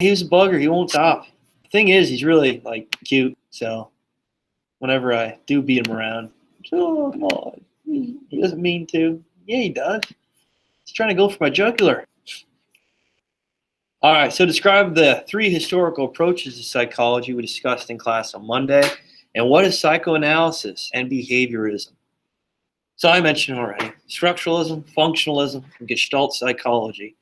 He was a bugger. He won't stop. The thing is, he's really like cute. So whenever I do beat him around, oh come on, he doesn't mean to. Yeah, he does. He's trying to go for my jugular. All right. So describe the 3 historical approaches to psychology we discussed in class on Monday, and what is psychoanalysis and behaviorism? So I mentioned already structuralism, functionalism, and Gestalt psychology.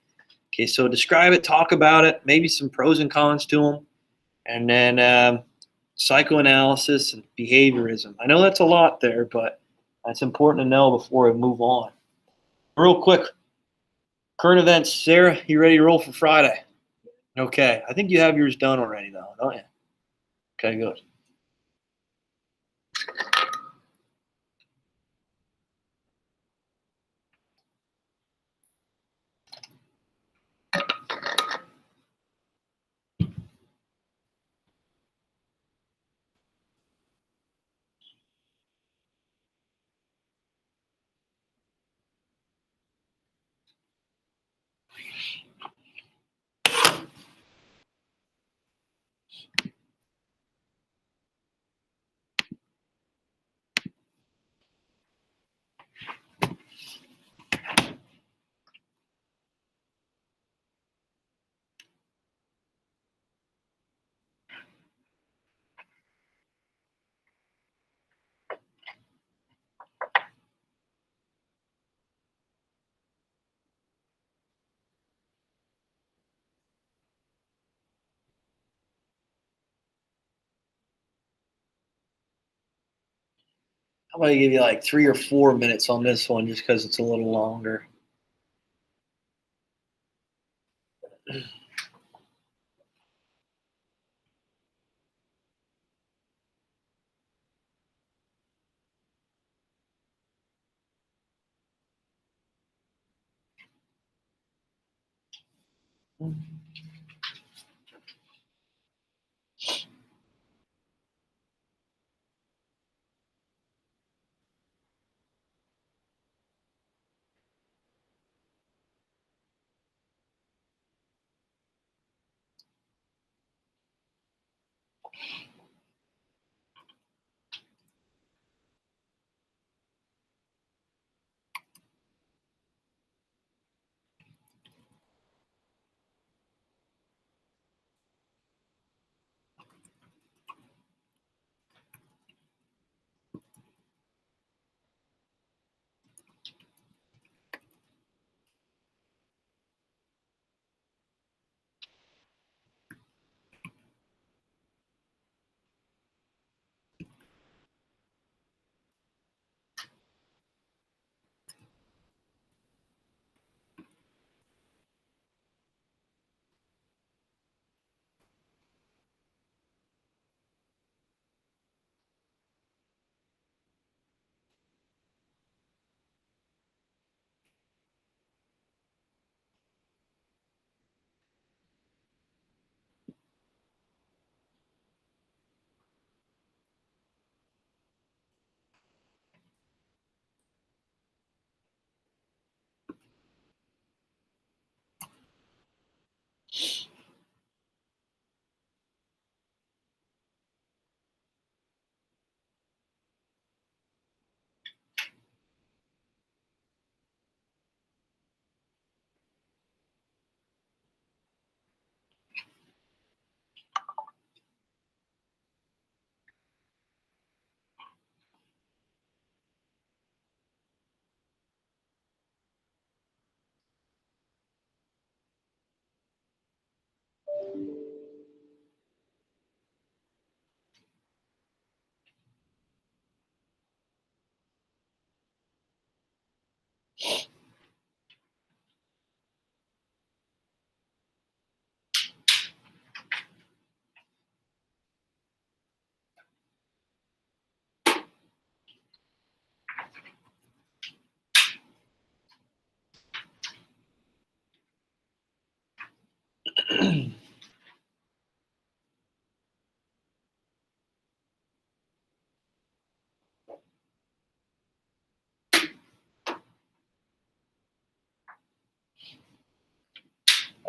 Okay, so describe it, talk about it, maybe some pros and cons to them, and then psychoanalysis and behaviorism. I know that's a lot there, but that's important to know before we move on. Real quick, current events. Sarah, you ready to roll for Friday? Okay, I think you have yours done already, though, don't you? Okay, good. I'm going to give you like 3 or 4 minutes on this one just because it's a little longer.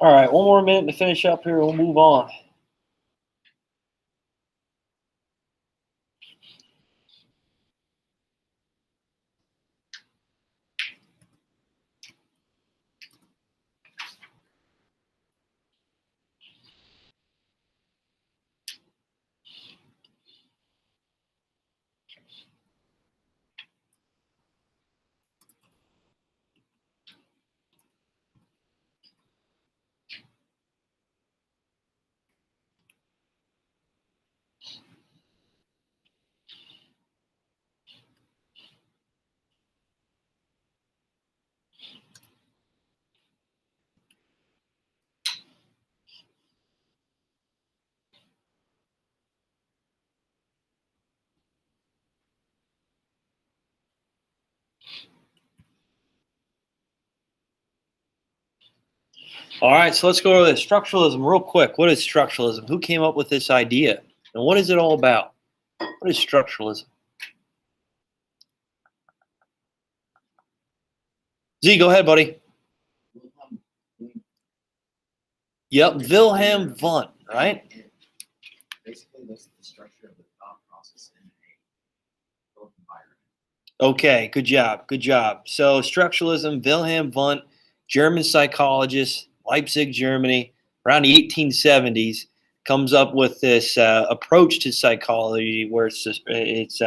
All right, one more minute to finish up here. We'll move on. All right, so let's go over this. Structuralism real quick. What is structuralism? Who came up with this idea? And what is it all about? What is structuralism? Z, go ahead, buddy. Yep, Wilhelm Wundt, right? Basically, that's the structure of the thought process in a built environment. Okay, good job, good job. So structuralism, Wilhelm Wundt, German psychologist, Leipzig, Germany, around the 1870s, comes up with this approach to psychology where it's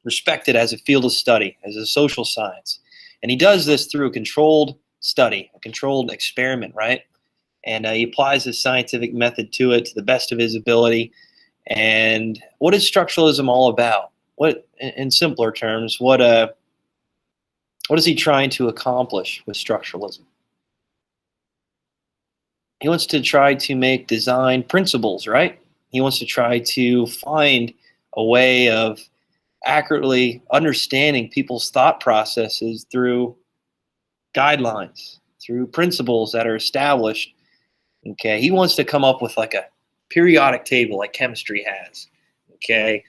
respected as a field of study, as a social science. And he does this through a controlled study, a controlled experiment, right? And he applies his scientific method to it to the best of his ability. And what is structuralism all about? What, in simpler terms, what is he trying to accomplish with structuralism? He wants to try to make design principles, right? He wants to try to find a way of accurately understanding people's thought processes through guidelines, through principles that are established. Okay, he wants to come up with like a periodic table like chemistry has. Okay,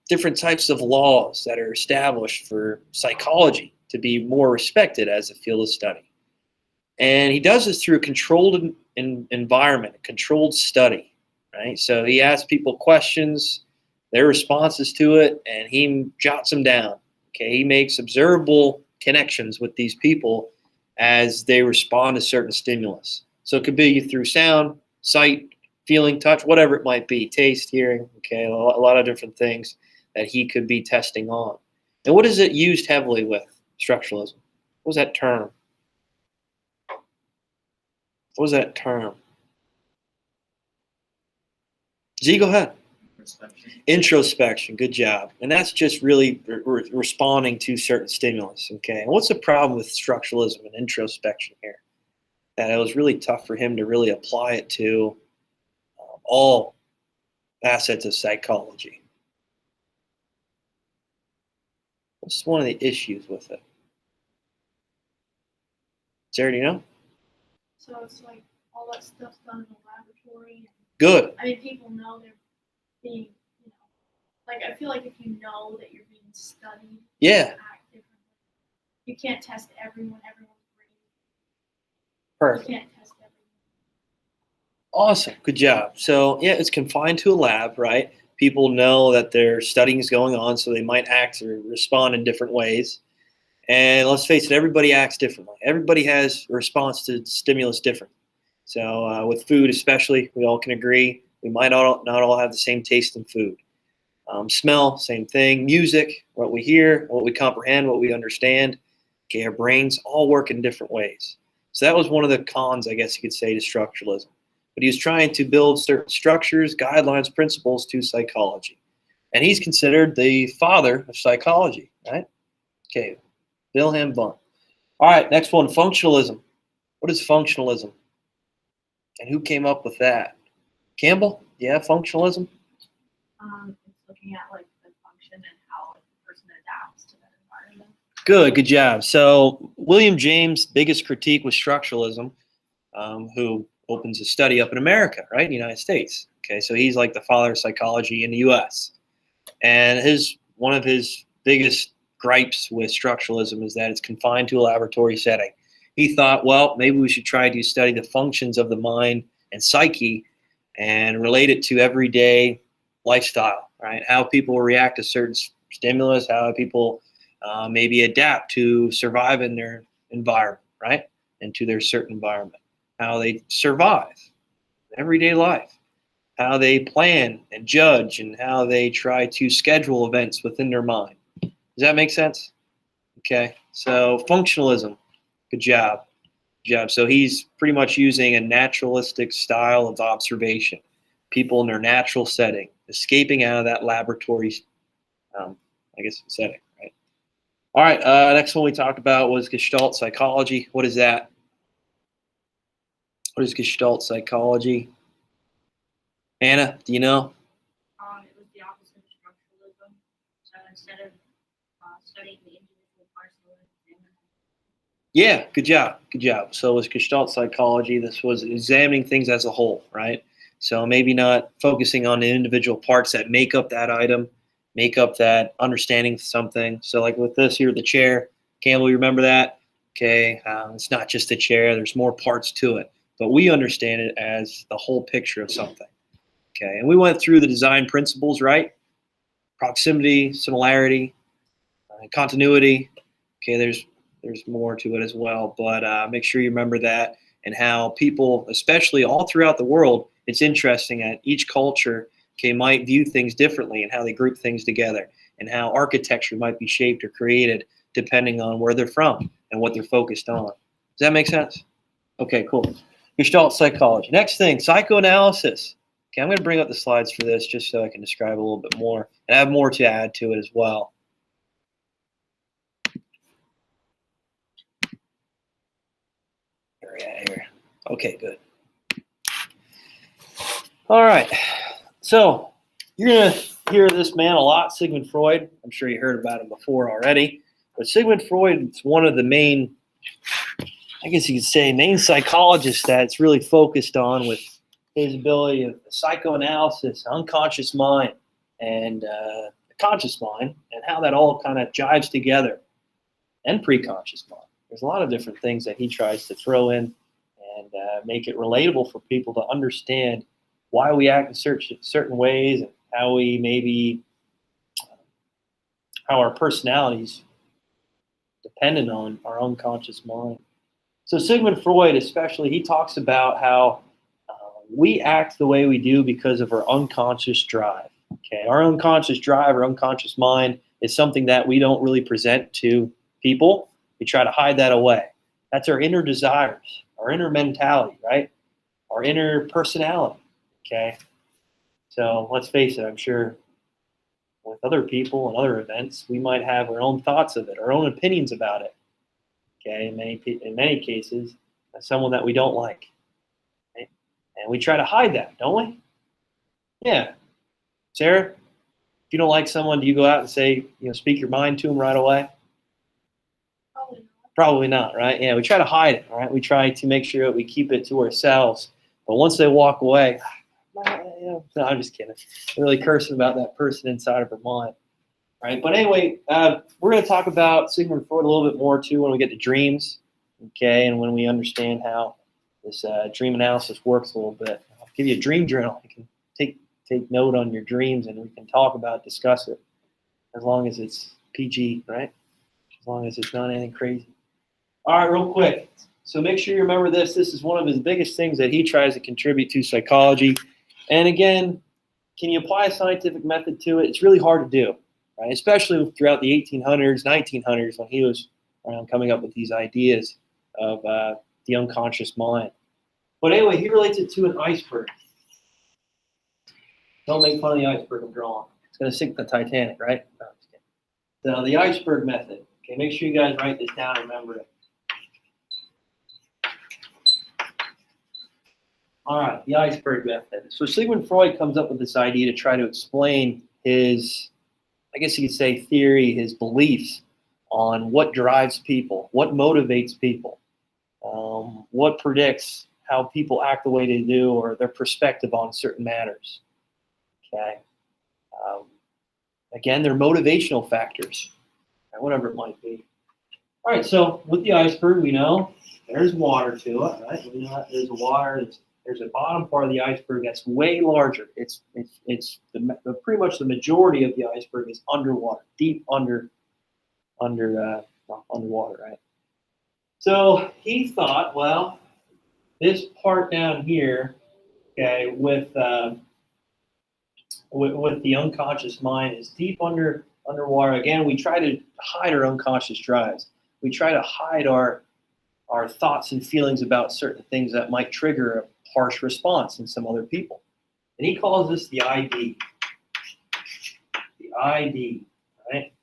different types of laws that are established for psychology to be more respected as a field of study. And he does this through a controlled environment, a controlled study, right? So he asks people questions, their responses to it, and he jots them down. Okay, he makes observable connections with these people as they respond to certain stimulus. So it could be through sound, sight, feeling, touch, whatever it might be, taste, hearing, okay, a lot of different things that he could be testing on. And what is it used heavily with, structuralism? What was that term? What was that term? Z, go ahead. Introspection, good job. And that's just really responding to certain stimulus, okay? And what's the problem with structuralism and introspection here? That it was really tough for him to really apply it to all facets of psychology. What's one of the issues with it? Sarah, do you know? So it's like all that stuff's done in the laboratory. Good. I mean, people know they're being, like I feel like if you know that you're being studied, Yeah. you act differently. You can't test everyone's brain. Perfect. You can't test everyone. Awesome. Good job. So, yeah, it's confined to a lab, right? People know that their studying is going on, so they might act or respond in different ways. And let's face it, everybody acts differently. Everybody has a response to stimulus different. So with food especially, we all can agree we might not all have the same taste in food. Smell, same thing. Music, what we hear, what we comprehend, what we understand. Okay, our brains all work in different ways. So that was one of the cons, I guess you could say, to structuralism. But he was trying to build certain structures, guidelines, principles to psychology. And he's considered the father of psychology, right? Okay, Wilhelm Wundt. All right, next one, functionalism. What is functionalism? And who came up with that? Campbell? Yeah, functionalism? It's looking at like the function and how the person adapts to that environment. Good job. So William James' biggest critique was structuralism, who opens a study up in America, right, in the United States. Okay, so he's like the father of psychology in the U.S. And one of his biggest gripes with structuralism is that it's confined to a laboratory setting. he thought, well, maybe we should try to study the functions of the mind and psyche and relate it to everyday lifestyle, right? How people react to certain stimulus, how people maybe adapt to survive in their environment, right? Into their certain environment, how they survive in everyday life, how they plan and judge, and how they try to schedule events within their mind. Does that make sense? Okay, so functionalism, good job. Good job. So he's pretty much using a naturalistic style of observation, people in their natural setting, escaping out of that laboratory, setting, right? All right, next one we talked about was Gestalt psychology. What is that? What is Gestalt psychology? Anna, do you know? It was the opposite of structuralism. So instead of studying the individual parts of the living, Yeah, good job. Good job. So it was Gestalt psychology. This was examining things as a whole, right? So maybe not focusing on the individual parts that make up that item, make up that understanding of something. So like with this here, the chair, Campbell, you remember that? Okay, it's not just a chair. There's more parts to it. But we understand it as the whole picture of something. Okay, and we went through the design principles, right? Proximity, similarity, continuity. Okay, there's more to it as well, but make sure you remember that, and how people, especially all throughout the world, it's interesting that each culture, okay, might view things differently and how they group things together, and how architecture might be shaped or created depending on where they're from and what they're focused on. Does that make sense? Okay, cool. Gestalt psychology. Next thing, psychoanalysis. Okay, I'm going to bring up the slides for this just so I can describe a little bit more, and I have more to add to it as well. Here. Okay, good. All right. So you're going to hear this man a lot, Sigmund Freud. I'm sure you heard about him before already. But Sigmund Freud is one of the main, I guess you could say, main psychologists that's really focused on with his ability of psychoanalysis, unconscious mind, and the conscious mind, and how that all kind of jives together, and preconscious mind. There's a lot of different things that he tries to throw in and make it relatable for people to understand why we act in certain ways, and how we maybe, how our personalities dependent on our unconscious mind. So Sigmund Freud especially, he talks about how we act the way we do because of our unconscious drive. Okay, our unconscious drive, our unconscious mind is something that we don't really present to people. We try to hide that away. That's our inner desires, our inner mentality, right? Our inner personality, okay? So let's face it, I'm sure with other people and other events, we might have our own thoughts of it, our own opinions about it, okay? In many cases, someone that we don't like. Okay? And we try to hide that, don't we? Yeah. Sarah, if you don't like someone, do you go out and say, speak your mind to them right away? Probably not. Probably not, right? Yeah, we try to hide it, right? We try to make sure that we keep it to ourselves. But once they walk away, no, I'm just kidding. I'm really cursing about that person inside of her mind, right? But anyway, we're going to talk about Sigmund Freud a little bit more too when we get to dreams, okay? And when we understand how this dream analysis works a little bit. I'll give you a dream journal. You can take note on your dreams, and we can talk about, discuss it, as long as it's PG, right? As long as it's not anything crazy. All right, real quick. So make sure you remember this. This is one of his biggest things that he tries to contribute to psychology. And again, can you apply a scientific method to it? It's really hard to do, right? Especially throughout the 1800s, 1900s, when he was around coming up with these ideas of the unconscious mind. But anyway, he relates it to an iceberg. Don't make fun of the iceberg I'm drawing. It's going to sink the Titanic, right? No, I'm just kidding. So the iceberg method. Okay, make sure you guys write this down and remember it. All right, the iceberg method. So Sigmund Freud comes up with this idea to try to explain his, I guess you could say, theory, his beliefs on what drives people, what motivates people, what predicts how people act the way they do, or their perspective on certain matters. Okay. Again, they're motivational factors, whatever it might be. All right, so with the iceberg, we know there's water to it, right? We know that there's water. There's a bottom part of the iceberg that's way larger. It's pretty much the majority of the iceberg is underwater, deep underwater, right? So he thought, well, this part down here, okay, with the unconscious mind is deep underwater. Again, we try to hide our unconscious drives. We try to hide our thoughts and feelings about certain things that might trigger a harsh response in some other people. And he calls this the ID. The ID, right?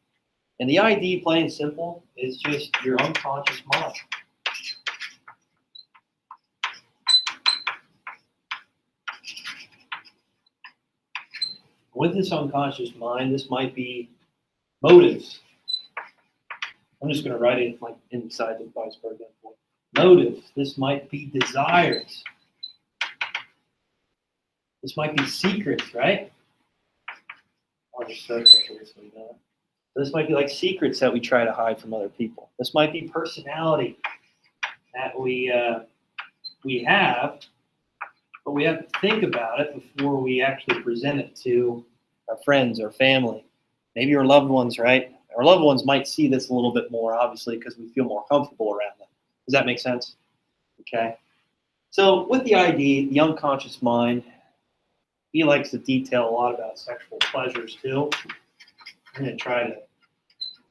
And the ID, plain and simple, is just your unconscious mind. With this unconscious mind, this might be motives. I'm just going to write it like inside the iceberg. Motives. This might be desires. This might be secrets, right? I'll just circle here so we know. This might be like secrets that we try to hide from other people. This might be personality that we have, but we have to think about it before we actually present it to our friends or family, maybe our loved ones, right? Our loved ones might see this a little bit more, obviously, because we feel more comfortable around them. Does that make sense? Okay. So with the ID, the unconscious mind, he likes to detail a lot about sexual pleasures too. I'm going to try to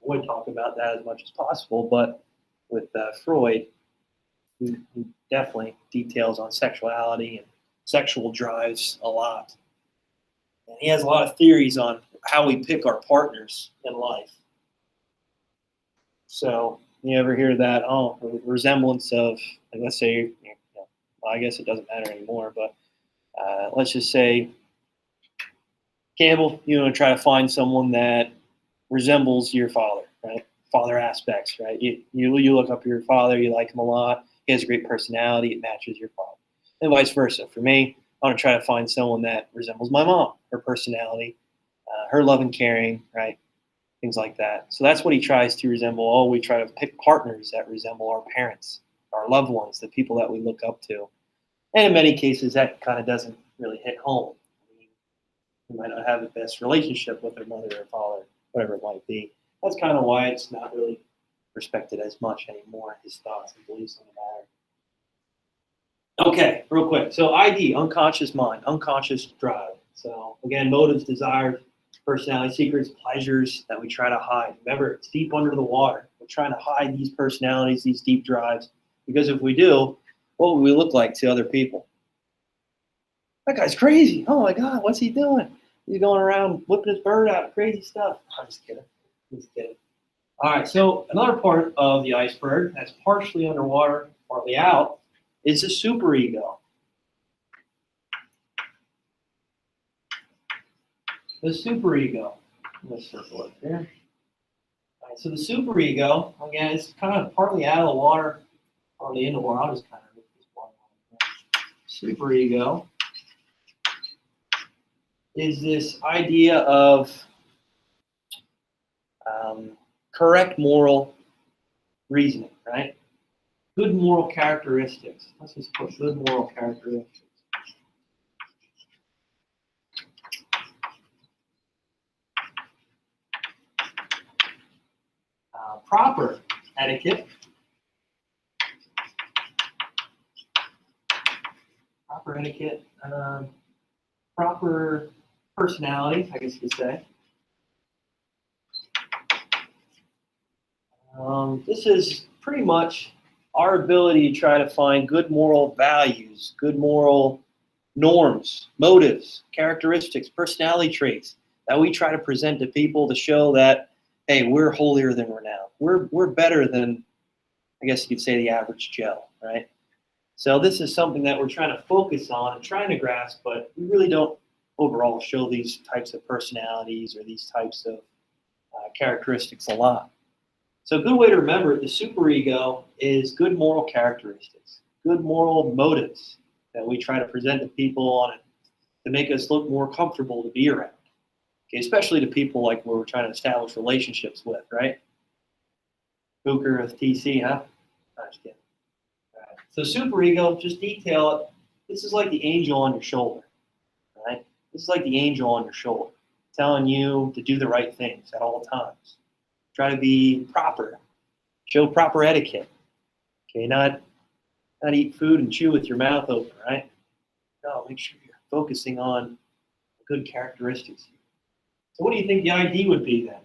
avoid talking about that as much as possible, but with Freud, he definitely details on sexuality and sexual drives a lot. And he has a lot of theories on how we pick our partners in life. So you ever hear that, resemblance of, like, let's say, well, I guess it doesn't matter anymore, but let's just say, Campbell, you want to try to find someone that resembles your father, right? Father aspects, right? You look up your father, you like him a lot, he has a great personality, it matches your father. And vice versa. For me, I want to try to find someone that resembles my mom, her personality, her love and caring, right? Things like that. So that's what he tries to resemble. Oh, we try to pick partners that resemble our parents, our loved ones, the people that we look up to. And in many cases, that kind of doesn't really hit home. I mean, we might not have the best relationship with their mother or father, whatever it might be. That's kind of why it's not really respected as much anymore, his thoughts and beliefs on the matter. Okay, real quick. So ID, unconscious mind, unconscious drive. So again, motives, desires, personality, secrets, pleasures that we try to hide. Remember, it's deep under the water. We're trying to hide these personalities, these deep drives, because if we do, what will we look like to other people? That guy's crazy. Oh my God, what's he doing? He's going around whipping his bird out, crazy stuff. I'm just kidding. All right, so another part of the iceberg that's partially underwater, partly out, is the superego. The superego. Let's circle it here. All right, so the superego, again, it's kind of partly out of the water, partly in the water. I'll just kind of make this one. Superego is this idea of correct moral reasoning, right? Good moral characteristics. Let's just put good moral characteristics. Proper etiquette. Proper etiquette. Proper personality, I guess you could say. This is pretty much our ability to try to find good moral values, good moral norms, motives, characteristics, personality traits that we try to present to people to show that, hey, we're holier than renowned. We're better than, I guess you could say, the average Joe, right? So this is something that we're trying to focus on and trying to grasp, but we really don't overall show these types of personalities or these types of characteristics a lot. So a good way to remember it, the superego is good moral characteristics, good moral motives that we try to present to people on it to make us look more comfortable to be around. Okay, especially to people like where we're trying to establish relationships with, right? Hooker with TC, huh? I'm just kidding. So superego, just detail it. This is like the angel on your shoulder, right? This is like the angel on your shoulder, telling you to do the right things at all times. Try to be proper, show proper etiquette. Okay, not eat food and chew with your mouth open, right? No, make sure you're focusing on good characteristics. So what do you think the ID would be then?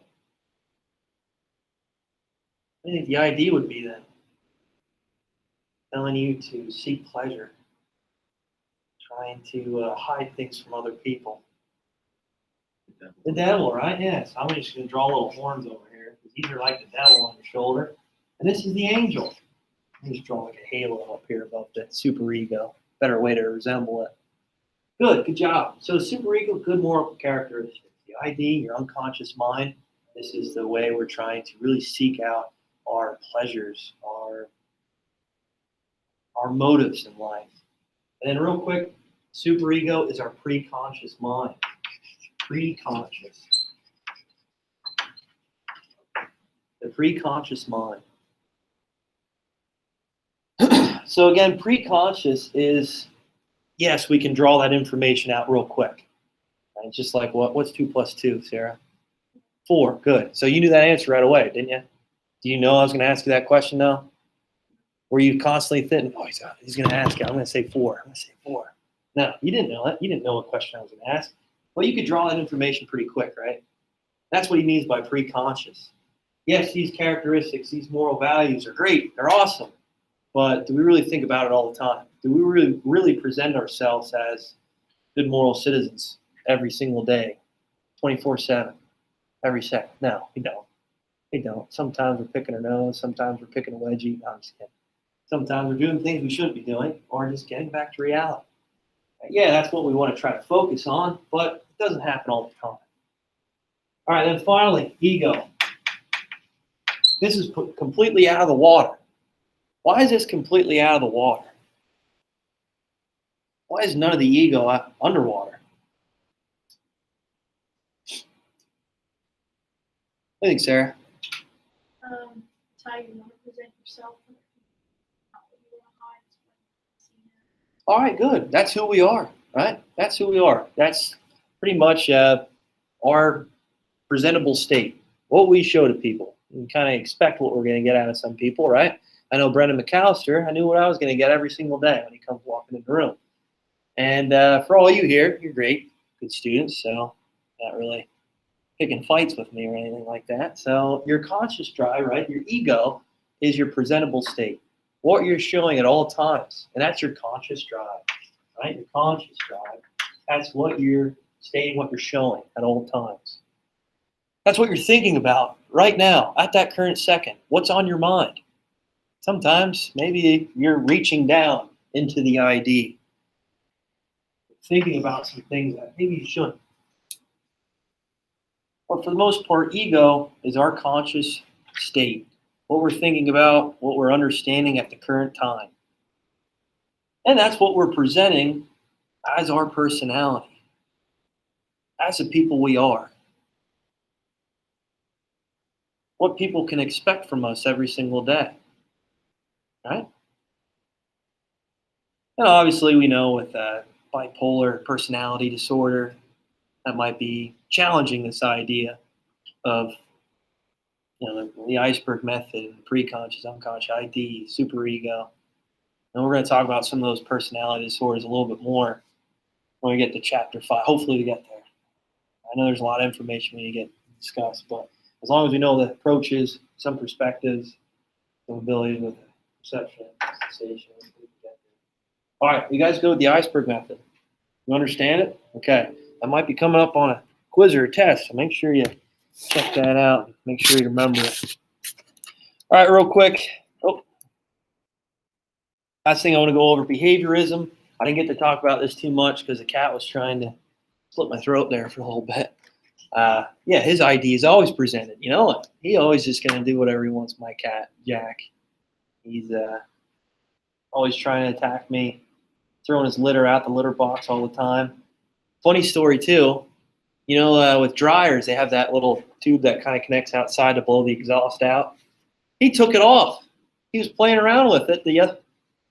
What do you think the ID would be then? Telling you to seek pleasure, trying to hide things from other people. The devil, right? Yes. I'm just going to draw little horns over here because these are like the devil on your shoulder. And this is the angel. I'm just draw like a halo up here above the superego. Better way to resemble it. Good job. So superego, good moral characteristics. The ID, your unconscious mind. This is the way we're trying to really seek out our pleasures, our motives in life. And then real quick, superego is our preconscious mind. Preconscious. The preconscious mind. So again, preconscious is, yes, we can draw that information out real quick. Right? Just like what's 2 plus 2, Sarah? 4, good. So you knew that answer right away, didn't you? Do you know I was going to ask you that question now? Were you constantly thinking, oh, he's going to ask you, I'm going to say 4. I'm going to say 4. No, you didn't know it. You didn't know what question I was going to ask. Well, you could draw that information pretty quick, right? That's what he means by preconscious. Yes, these characteristics, these moral values are great. They're awesome. But do we really think about it all the time? Do we really present ourselves as good moral citizens every single day, 24/7, every second? No, we don't. We don't. Sometimes we're picking our nose. Sometimes we're picking a wedgie. No, I'm just kidding. Sometimes we're doing things we shouldn't be doing, or just getting back to reality. Yeah, that's what we want to try to focus on, but it doesn't happen all the time. All right, then finally, ego. This is completely out of the water. Why is this completely out of the water? Why is none of the ego underwater? What do you think, Sarah? It's how you want to present yourself. Not what you want to hide. All right, good. That's who we are, right? That's who we are. That's pretty much our presentable state. What we show to people. You kind of expect what we're going to get out of some people, right? I know Brendan McAllister, I knew what I was going to get every single day when he comes walking in the room. And for all you here, you're great, good students, so not really picking fights with me or anything like that. So your conscious drive, right, your ego is your presentable state, what you're showing at all times. And that's your conscious drive, right? Your conscious drive. That's what you're stating, what you're showing at all times. That's what you're thinking about right now, at that current second. What's on your mind? Sometimes maybe you're reaching down into the ID, thinking about some things that maybe you shouldn't. But for the most part, ego is our conscious state, what we're thinking about, what we're understanding at the current time. And that's what we're presenting as our personality, as the people we are. What people can expect from us every single day. Right? And obviously we know with bipolar personality disorder, that might be challenging this idea of the iceberg method, preconscious, unconscious, ID, superego. And we're going to talk about some of those personality disorders a little bit more when we get to chapter 5. Hopefully we get there. I know there's a lot of information we need to get discussed, but as long as we know the approaches, some perspectives, some abilities with perception, sensation. All right, you guys go with the iceberg method. You understand it? Okay. That might be coming up on a quiz or a test, so make sure you check that out. Make sure you remember it. All right, real quick. Last thing I want to go over, behaviorism. I didn't get to talk about this too much because the cat was trying to slit my throat there for a little bit. Yeah, his ID is always presented. You know, he always just going to do whatever he wants, my cat, Jack. He's always trying to attack me, throwing his litter out the litter box all the time. Funny story, too. You know, with dryers, they have that little tube that kind of connects outside to blow the exhaust out. He took it off. He was playing around with it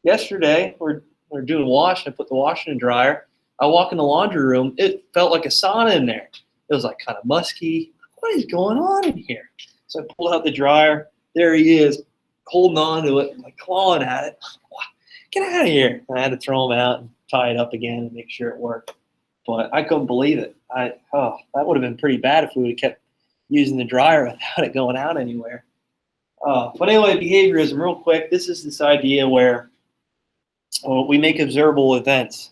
Yesterday, we're doing washing. I put the washer in the dryer. I walk in the laundry room. It felt like a sauna in there. It was like kind of musky. What is going on in here? So I pulled out the dryer. There he is, holding on to it, like clawing at it. Get out of here. And I had to throw him out and tie it up again and make sure it worked. But I couldn't believe it. That would have been pretty bad if we would have kept using the dryer without it going out anywhere. But anyway, behaviorism, real quick. This idea where we make observable events,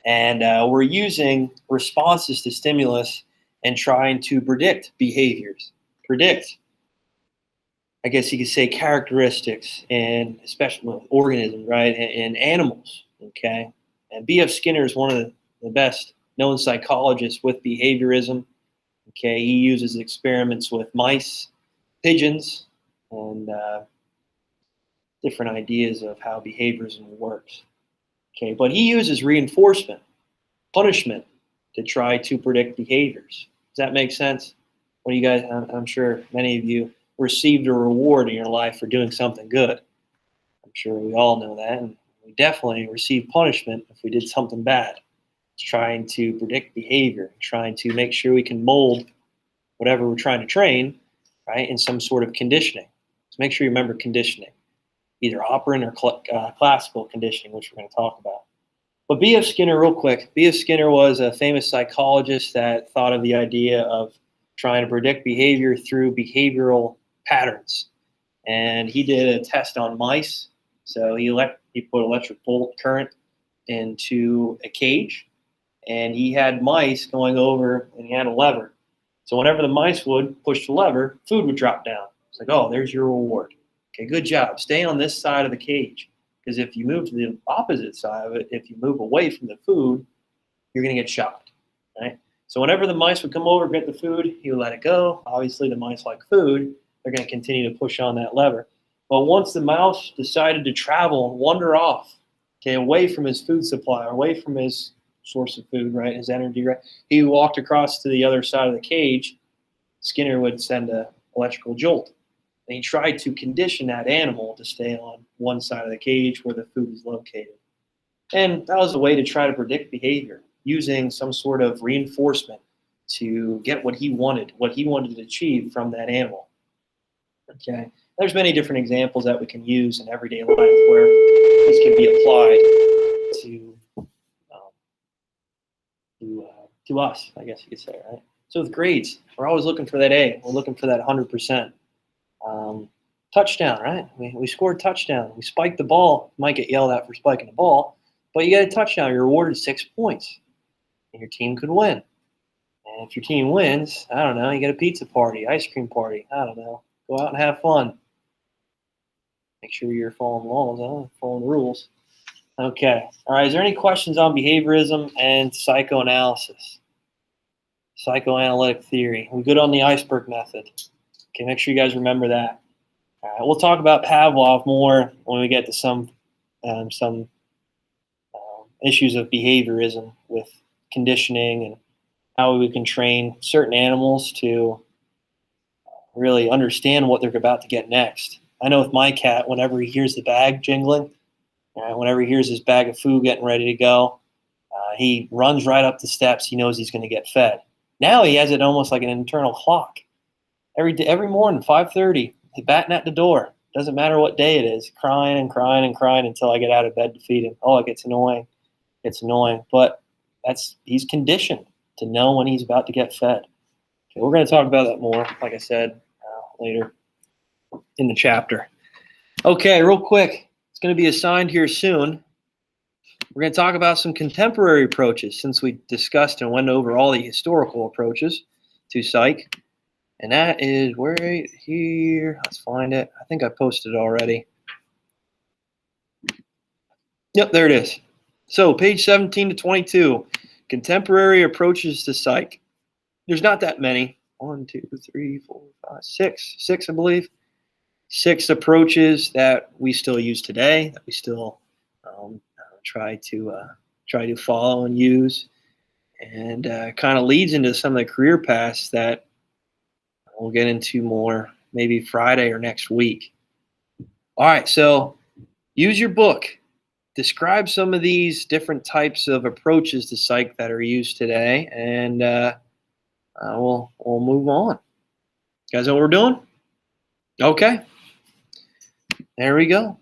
and we're using responses to stimulus and trying to predict behaviors. Predict, I guess you could say, characteristics, and especially with organisms, right, and animals, okay? And B.F. Skinner is one of the best known psychologists with behaviorism, okay? He uses experiments with mice, pigeons, and different ideas of how behaviorism works, okay? But he uses reinforcement, punishment, to try to predict behaviors. Does that make sense? What do you guys, I'm sure many of you received a reward in your life for doing something good. I'm sure we all know that. And we definitely receive punishment if we did something bad. It's trying to predict behavior, trying to make sure we can mold whatever we're trying to train, right, in some sort of conditioning. So make sure you remember conditioning, either operant or classical conditioning, which we're going to talk about. But B.F. Skinner, real quick. B.F. Skinner was a famous psychologist that thought of the idea of trying to predict behavior through behavioral patterns. And he did a test on mice. So he put electric volt current into a cage, and he had mice going over, and he had a lever. So whenever the mice would push the lever, food would drop down. It's like, oh, there's your reward. Okay, good job. Stay on this side of the cage. Because if you move to the opposite side of it, if you move away from the food, you're going to get shocked, right? So whenever the mice would come over and get the food, he would let it go. Obviously, the mice like food. They're going to continue to push on that lever. But once the mouse decided to travel and wander off, okay, away from his food supply, away from his source of food, right, his energy, right, he walked across to the other side of the cage. Skinner would send an electrical jolt. And he tried to condition that animal to stay on one side of the cage where the food is located. And that was a way to try to predict behavior, using some sort of reinforcement to get what he wanted to achieve from that animal. Okay, there's many different examples that we can use in everyday life where this can be applied to us, I guess you could say, right? So with grades, we're always looking for that A. We're looking for that 100%. Touchdown, right? We scored touchdown. We spiked the ball. You might get yelled at for spiking the ball, but you got a touchdown. You're awarded 6 points, and your team could win. And if your team wins, I don't know, you get a pizza party, ice cream party. I don't know. Go out and have fun. Make sure you're following laws, following rules. Okay. All right. Is there any questions on behaviorism and psychoanalysis? Psychoanalytic theory. We're good on the iceberg method. Okay. Make sure you guys remember that. All right. We'll talk about Pavlov more when we get to some issues of behaviorism with conditioning and how we can train certain animals to really understand what they're about to get next. I know with my cat, whenever he hears the bag jingling, whenever he hears his bag of food getting ready to go, he runs right up the steps. He knows he's going to get fed. Now he has it almost like an internal clock. Every morning, 5:30, he's batting at the door. Doesn't matter what day it is, crying and crying and crying until I get out of bed to feed him. Oh, it gets annoying. It's annoying. But he's conditioned to know when he's about to get fed. Okay, we're going to talk about that more, like I said, later in the chapter. Okay, real quick. It's going to be assigned here soon. We're going to talk about some contemporary approaches since we discussed and went over all the historical approaches to psych. And that is right here. Let's find it. I think I posted it already. Yep, there it is. So page 17 to 22, contemporary approaches to psych. There's not that many. 1, 2, 3, 4, 5, 6. 6, I believe. 6 approaches that we still use today, that we still try to follow and use, and kind of leads into some of the career paths that we'll get into more maybe Friday or next week. All right, so use your book. describe some of these different types of approaches to psych that are used today, and we'll move on. You guys know what we're doing? Okay. There we go.